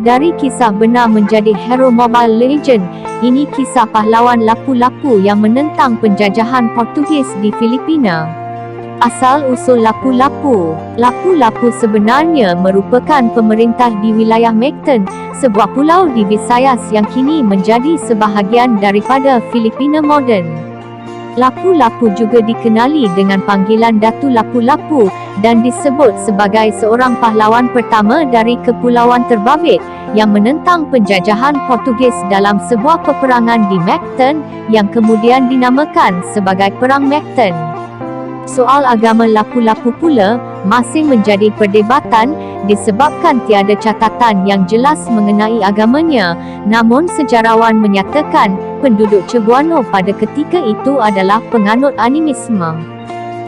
Dari kisah benar menjadi hero Mobile Legend, ini kisah pahlawan Lapu-Lapu yang menentang penjajahan Portugis di Filipina. Asal-usul Lapu-Lapu. Lapu-Lapu sebenarnya merupakan pemerintah di wilayah Mactan, sebuah pulau di Visayas yang kini menjadi sebahagian daripada Filipina moden. Lapu-Lapu juga dikenali dengan panggilan Datu Lapu-Lapu dan disebut sebagai seorang pahlawan pertama dari Kepulauan Terbabit yang menentang penjajahan Portugis dalam sebuah peperangan di Mactan yang kemudian dinamakan sebagai Perang Mactan. Soal agama Lapu-Lapu pula masih menjadi perdebatan disebabkan tiada catatan yang jelas mengenai agamanya, namun sejarawan menyatakan penduduk Cebuano pada ketika itu adalah penganut animisme.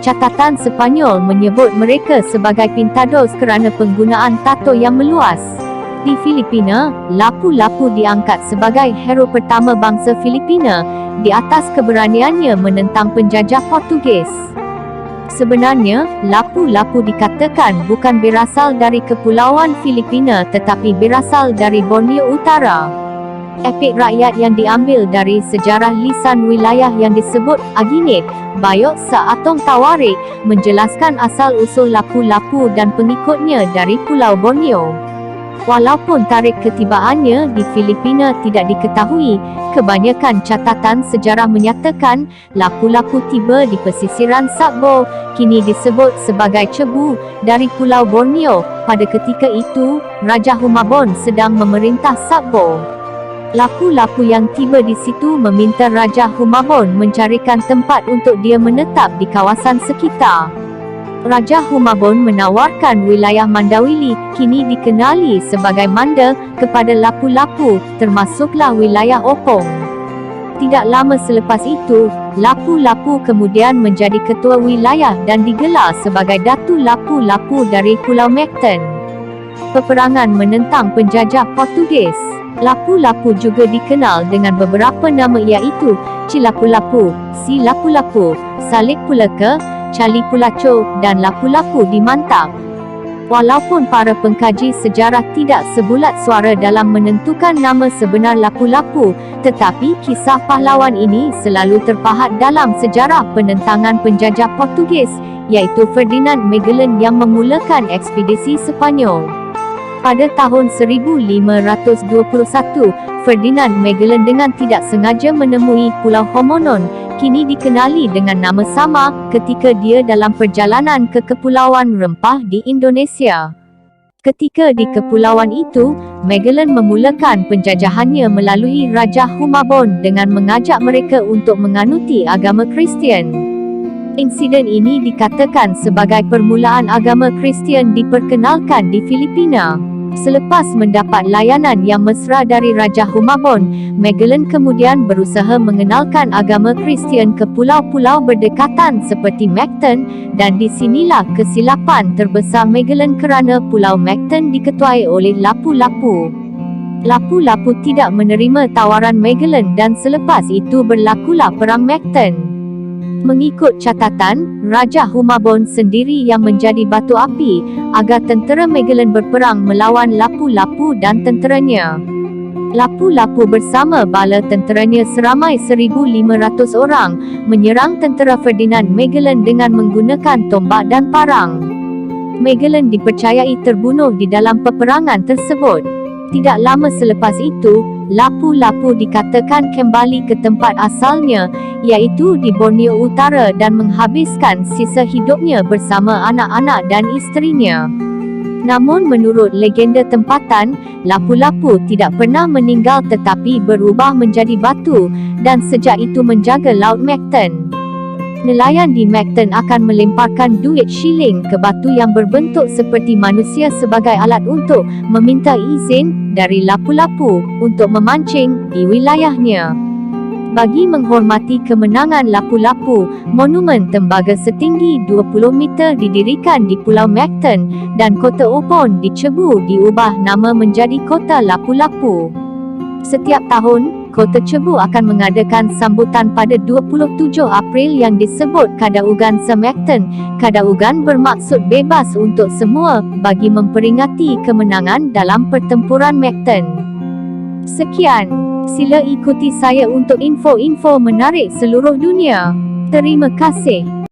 Catatan Sepanyol menyebut mereka sebagai pintados kerana penggunaan tato yang meluas. Di Filipina, Lapu-Lapu diangkat sebagai hero pertama bangsa Filipina di atas keberaniannya menentang penjajah Portugis. Sebenarnya, Lapu-Lapu dikatakan bukan berasal dari Kepulauan Filipina tetapi berasal dari Borneo Utara. Epik rakyat yang diambil dari sejarah lisan wilayah yang disebut Aginit, Bayok Seatong Tawarik menjelaskan asal-usul Lapu-Lapu dan pengikutnya dari Pulau Borneo. Walaupun tarikh ketibaannya di Filipina tidak diketahui, kebanyakan catatan sejarah menyatakan Lapu-Lapu tiba di pesisiran Sabah, kini disebut sebagai Cebu, dari Pulau Borneo. Pada ketika itu, Raja Humabon sedang memerintah Sabah. Lapu-Lapu yang tiba di situ meminta Raja Humabon mencarikan tempat untuk dia menetap di kawasan sekitar. Raja Humabon menawarkan wilayah Mandawili, kini dikenali sebagai Manda, kepada Lapu-Lapu, termasuklah wilayah Opong. Tidak lama selepas itu, Lapu-Lapu kemudian menjadi ketua wilayah dan digelar sebagai Datu Lapu-Lapu dari Pulau Mactan. Peperangan menentang penjajah Portugis. Lapu-Lapu juga dikenal dengan beberapa nama iaitu Cilapu-Lapu, Si Lapu-Lapu, Salik Pulaka, Cali Pulaco dan Lapu-Lapu di Mantap. Walaupun para pengkaji sejarah tidak sebulat suara dalam menentukan nama sebenar Lapu-Lapu, tetapi kisah pahlawan ini selalu terpahat dalam sejarah penentangan penjajah Portugis, iaitu Ferdinand Magellan yang memulakan ekspedisi Sepanyol. Pada tahun 1521, Ferdinand Magellan dengan tidak sengaja menemui Pulau Homonon, kini dikenali dengan nama sama, ketika dia dalam perjalanan ke Kepulauan Rempah di Indonesia. Ketika di kepulauan itu, Magellan memulakan penjajahannya melalui Raja Humabon dengan mengajak mereka untuk menganuti agama Kristian. Insiden ini dikatakan sebagai permulaan agama Kristian diperkenalkan di Filipina. Selepas mendapat layanan yang mesra dari Raja Humabon, Magellan kemudian berusaha mengenalkan agama Kristian ke pulau-pulau berdekatan seperti Mactan, dan di sinilah kesilapan terbesar Magellan kerana Pulau Mactan diketuai oleh Lapu-Lapu. Lapu-Lapu tidak menerima tawaran Magellan dan selepas itu berlakulah Perang Mactan. Mengikut catatan, Raja Humabon sendiri yang menjadi batu api agar tentera Magellan berperang melawan Lapu-Lapu dan tenteranya. Lapu-Lapu bersama bala tenteranya seramai 1,500 orang menyerang tentera Ferdinand Magellan dengan menggunakan tombak dan parang. Magellan dipercayai terbunuh di dalam peperangan tersebut. Tidak lama selepas itu, Lapu-Lapu dikatakan kembali ke tempat asalnya, iaitu di Borneo Utara dan menghabiskan sisa hidupnya bersama anak-anak dan isterinya. Namun menurut legenda tempatan, Lapu-Lapu tidak pernah meninggal tetapi berubah menjadi batu, dan sejak itu menjaga Laut Mactan. Nelayan di Mactan akan melemparkan duit shilling ke batu yang berbentuk seperti manusia sebagai alat untuk meminta izin dari Lapu-Lapu untuk memancing di wilayahnya. Bagi menghormati kemenangan Lapu-Lapu, monumen tembaga setinggi 20 meter didirikan di Pulau Mactan dan kota Opon di Cebu diubah nama menjadi Kota Lapu-Lapu. Setiap tahun, Kota Cebu akan mengadakan sambutan pada 27 April yang disebut Kadaugan Semakten. Kadaugan bermaksud bebas untuk semua bagi memperingati kemenangan dalam pertempuran Makten. Sekian, sila ikuti saya untuk info-info menarik seluruh dunia. Terima kasih.